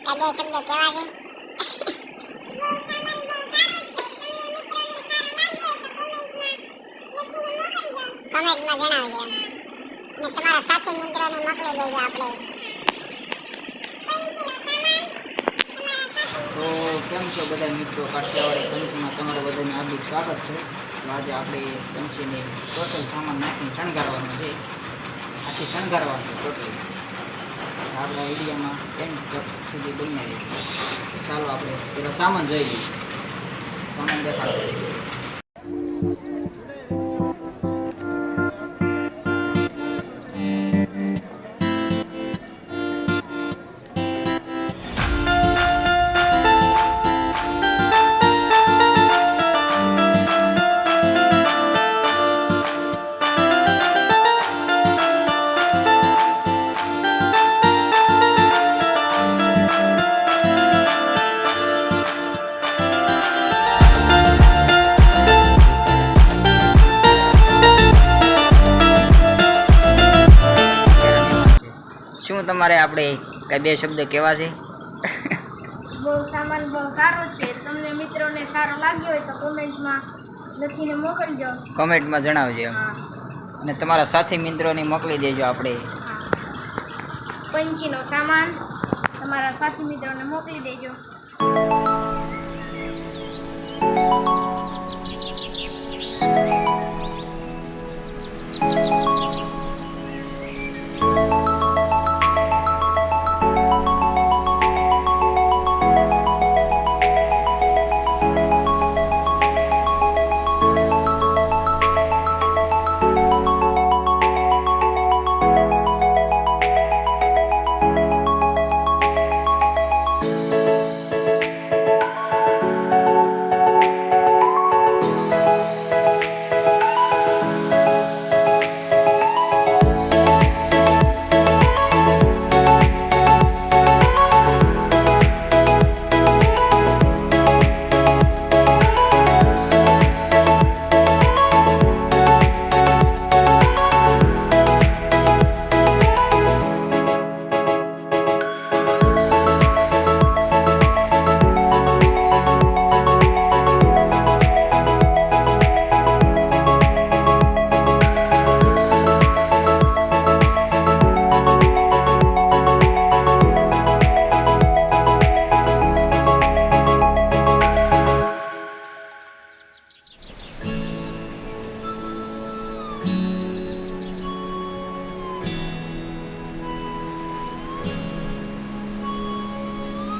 આ બે શબ્દો કેવા છે? કમેન્ટમાં જણાવજો એમ. ને તમારા સાથી મિત્રોને મોકલી દેજો આપણે. તો કેમ છો બધા મિત્રો? કાઠિયાવાડી પંચીમાં તમારું બધાનું હાર્દિક સ્વાગત છે. તો આજે આપણે પંચીને ટોટલ સામાન નાખીને શણગારવાનું છે. આથી શણગારવાનું છે ટોટલ. આપણા વિડીયોમાં એન્ડ સુધી બન્યા રહીએ. ચાલો આપણે પેલા સામાન જોઈ લઈએ. સામાન દેખાડો. શું તમારે આપણે કઈ બે શબ્દ કેવા છે? બહુ સામાન બહુ સારો છે. તમને મિત્રોને સારો લાગ્યો હોય તો કોમેન્ટમાં લખીને મોકલજો. કોમેન્ટમાં જણાવજો એમ. હા, અને તમારા સાથી મિત્રોને મોકલી દેજો. આપણે હા. પંચીનો સામાન તમારા સાથી મિત્રોને મોકલી દેજો.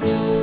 Thank you.